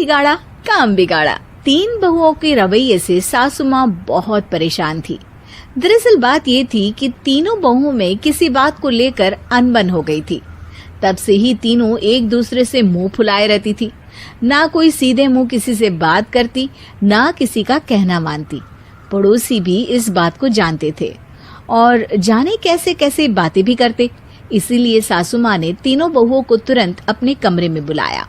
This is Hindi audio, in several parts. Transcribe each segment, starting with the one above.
बिगाड़ा काम बिगाड़ा। 3 बहुओं के रवैये से सासू माँ बहुत परेशान थी। दरअसल बात ये थी कि तीनों बहुओं में किसी बात को लेकर अनबन हो गई थी। तब से ही तीनों एक दूसरे से मुंह फुलाए रहती थी। ना कोई सीधे मुंह किसी से बात करती, ना किसी का कहना मानती। पड़ोसी भी इस बात को जानते थे और जाने कैसे कैसे बातें भी करते। इसीलिए सासू माँ ने तीनों बहुओं को तुरंत अपने कमरे में बुलाया।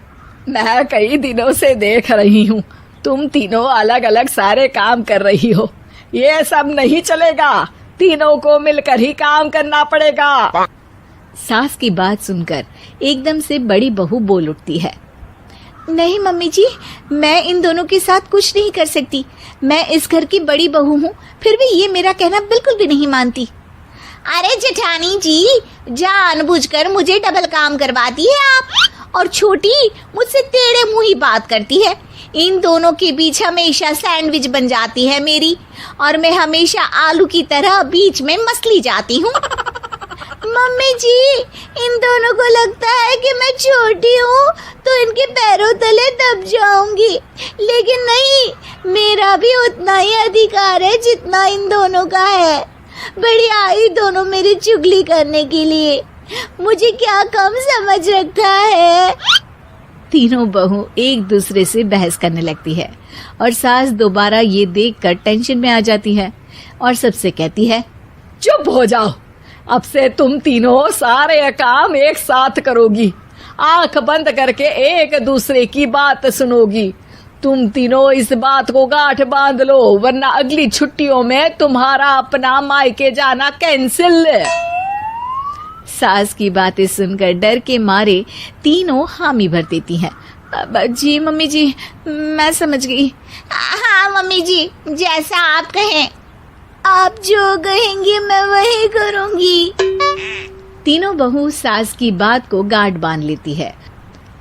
मैं कई दिनों से देख रही हूँ, तुम तीनों अलग अलग सारे काम कर रही हो। ये सब नहीं चलेगा, तीनों को मिलकर ही काम करना पड़ेगा। सास की बात सुनकर एकदम से बड़ी बहू बोल उठती है। नहीं मम्मी जी, मैं इन दोनों के साथ कुछ नहीं कर सकती। मैं इस घर की बड़ी बहू हूँ, फिर भी ये मेरा कहना बिल्कुल भी नहीं मानती। अरे जेठानी जी, जानबूझकर मुझे डबल काम करवाती है आप। और छोटी मुझसे टेढ़े मुंह ही बात करती है। इन दोनों के बीच हमेशा सैंडविच बन जाती है मेरी, और मैं हमेशा आलू की तरह बीच में मसली जाती हूँ। मम्मी जी, इन दोनों को लगता है कि मैं छोटी हूँ तो इनके पैरों तले दब जाऊंगी, लेकिन नहीं, मेरा भी उतना ही अधिकार है जितना इन दोनों का है। बड़ी आई दोनों मेरी चुगली करने के लिए, मुझे क्या कम समझ रखा है। तीनों बहू एक दूसरे से बहस करने लगती है और सास दोबारा ये देखकर टेंशन में आ जाती है और सबसे कहती है, चुप हो जाओ, अब से तुम तीनों सारे काम एक साथ करोगी। आंख बंद करके एक दूसरे की बात सुनोगी। तुम तीनों इस बात को गांठ बांध लो, वरना अगली छुट्टियों में तुम्हारा अपना मायके जाना कैंसिल। सास की बातें सुनकर डर के मारे तीनों हामी भर देती हैं। जी मम्मी जी, मैं समझ गई। हाँ मम्मी जी, जैसा आप कहें। आप जो कहेंगी मैं वही करूंगी। तीनों बहू सास की बात को गांठ बांध लेती है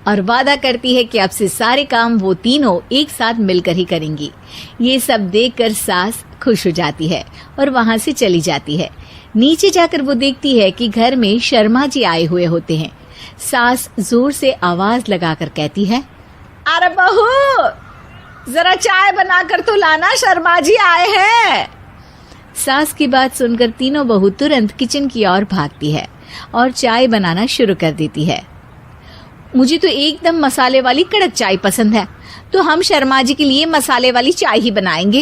और वादा करती है कि अब से सारे काम वो तीनों एक साथ मिलकर ही करेंगी। ये सब देखकर सास खुश हो जाती है और वहां से चली जाती है। नीचे जाकर वो देखती है कि घर में शर्मा जी आए हुए होते हैं। सास जोर से आवाज लगाकर कहती है, अरे बहू, जरा चाय बनाकर तो लाना, शर्मा जी आए हैं। सास की बात सुनकर तीनों बहू तुरंत किचन की ओर भागती है और चाय बनाना शुरू कर देती है। मुझे तो एकदम मसाले वाली कड़क चाय पसंद है, तो हम शर्मा जी के लिए मसाले वाली चाय ही बनाएंगे।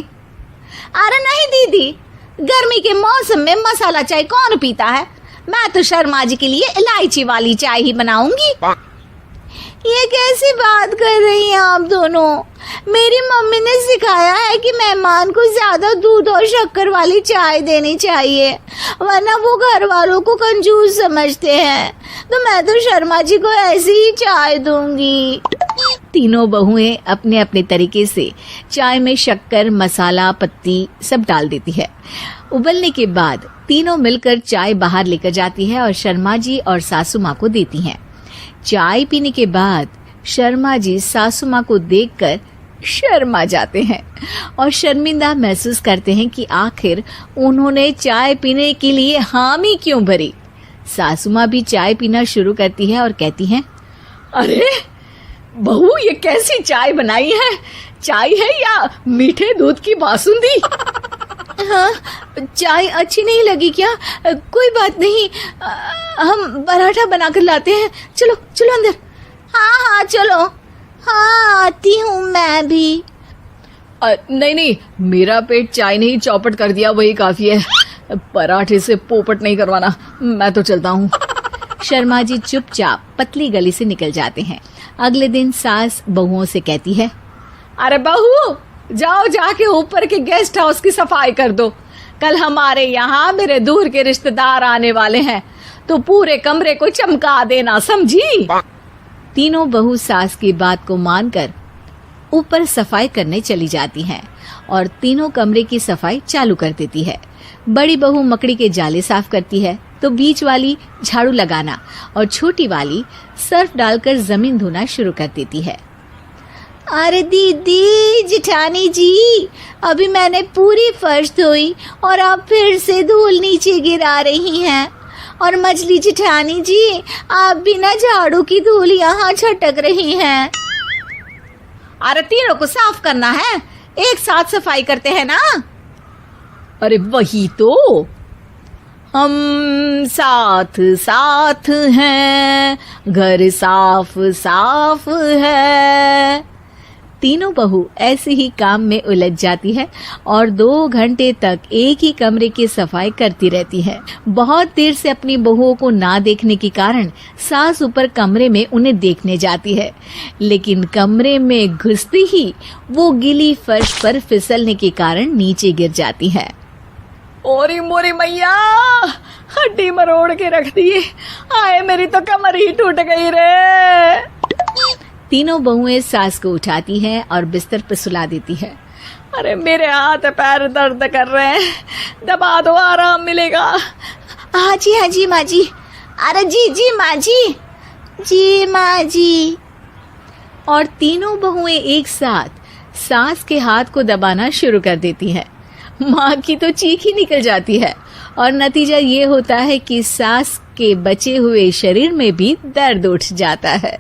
अरे नहीं दीदी, गर्मी के मौसम में मसाला चाय कौन पीता है? मैं तो शर्मा जी के लिए इलायची वाली चाय ही बनाऊंगी। ये कैसी बात कर रही हैं आप दोनों? मेरी मम्मी ने सिखाया है कि मेहमान को ज्यादा दूध और शक्कर वाली चाय देनी चाहिए, वरना वो घर वालों को कंजूस समझते हैं। तो मैं तो शर्मा जी को ऐसी ही चाय दूंगी। तीनों बहुएं अपने अपने तरीके से चाय में शक्कर, मसाला, पत्ती सब डाल देती है। उबलने के बाद तीनों मिलकर चाय बाहर लेकर जाती है और शर्मा जी और सासू माँ को देती हैं। चाय पीने के बाद शर्मा जी सासू माँ को देखकर शर्मा जाते हैं और शर्मिंदा महसूस करते हैं कि आखिर उन्होंने चाय पीने के लिए हामी क्यों भरी। सासू माँ भी चाय पीना शुरू करती है और कहती हैं, अरे बहू, ये कैसी चाय बनाई है? चाय है या मीठे दूध की बासुंदी? हाँ, चाय अच्छी नहीं लगी क्या? कोई बात नहीं, हम पराठा बनाकर लाते हैं। चलो चलो अंदर। हाँ हाँ चलो। हाँ आती हूँ मैं भी। नहीं नहीं, मेरा पेट चाय ने ही चौपट कर दिया, वही काफी है। पराठे से पोपट नहीं करवाना, मैं तो चलता हूँ। शर्मा जी चुपचाप पतली गली से निकल जाते हैं। अगले दिन सास बहुओं से कहती है, अरे बहू, जाओ जाके ऊपर के गेस्ट हाउस की सफाई कर दो। कल हमारे यहाँ मेरे दूर के रिश्तेदार आने वाले हैं, तो पूरे कमरे को चमका देना, समझी? तीनों बहू सास की बात को मानकर ऊपर सफाई करने चली जाती हैं और तीनों कमरे की सफाई चालू कर देती है। बड़ी बहू मकड़ी के जाले साफ करती है, तो बीच वाली झाड़ू लगाना और छोटी वाली सर्फ डालकर जमीन धोना शुरू कर देती है। अरे दीदी, जेठानी जी, अभी मैंने पूरी फर्श धोई और आप फिर से धूल नीचे गिरा रही हैं। और मछली जेठानी जी, आप बिना झाड़ू की धूल यहाँ छटक रही हैं। अरे तीनों को साफ करना है, एक साथ सफाई करते हैं ना। अरे वही तो, हम साथ साथ हैं, घर साफ साफ है। तीनों बहू ऐसे ही काम में उलझ जाती है और 2 घंटे तक एक ही कमरे की सफाई करती रहती है। बहुत देर से अपनी बहुओं को ना देखने के कारण सास ऊपर कमरे में उन्हें देखने जाती है, लेकिन कमरे में घुसती ही वो गीली फर्श पर फिसलने के कारण नीचे गिर जाती है। ओरी मोरी मैया, हड्डी मरोड़ के रख दी। आए मेरी तो कमर ही टूट गई रे। तीनों बहुएं सास को उठाती हैं और बिस्तर पर सुला देती है। अरे मेरे हाथ पैर दर्द कर रहे हैं, दबा दो, आराम मिलेगा। हाँ जी माँ जी। अरे जी माँ जी माँ जी। और तीनों बहुएं एक साथ सास के हाथ को दबाना शुरू कर देती हैं। माँ की तो चीख ही निकल जाती है और नतीजा ये होता है कि सास के बचे हुए शरीर में भी दर्द उठ जाता है।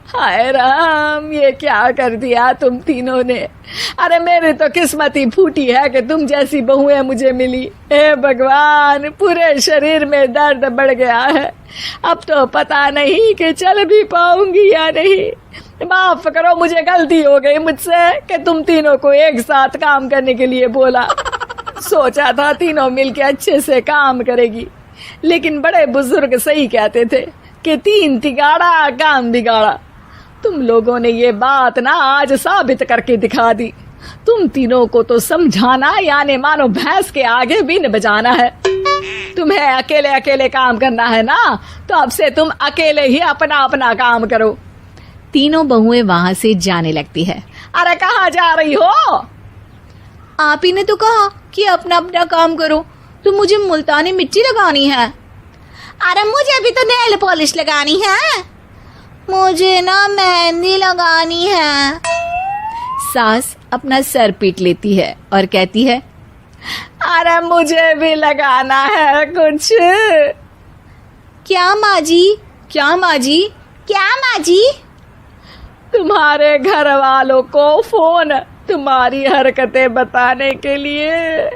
हाय राम, ये क्या कर दिया तुम तीनों ने। अरे मेरी तो किस्मत ही फूटी है कि तुम जैसी बहुएं मुझे मिली। हे भगवान, पूरे शरीर में दर्द बढ़ गया है। अब तो पता नहीं कि चल भी पाऊंगी या नहीं। माफ करो, मुझे गलती हो गई मुझसे कि तुम तीनों को एक साथ काम करने के लिए बोला। सोचा था तीनों मिलके अच्छे से काम करेगी, लेकिन बड़े बुजुर्ग सही कहते थे कि 3 तिगाड़ा काम बिगाड़ा। तुम लोगों ने ये बात ना आज साबित करके दिखा दी। तुम तीनों को तो समझाना यानी मानो भैंस के आगे बीन बजाना है। तुम्हें अकेले अकेले काम करना है ना, तो अब से तुम अकेले ही अपना अपना काम करो। तीनों बहुएं वहां से जाने लगती है। अरे कहाँ जा रही हो? आप ही ने तो कहा कि अपना अपना काम करो, तो मुझे मुल्तानी मिट्टी लगानी है। अरे मुझे भी तो नेल पॉलिश लगानी है, मुझे ना मेहंदी लगानी है। सास अपना सर पीट लेती है और कहती है, अरे मुझे भी लगाना है कुछ। क्या माँ जी? क्या माँ जी? क्या माँ जी? तुम्हारे घर वालों को फोन तुम्हारी हरकतें बताने के लिए।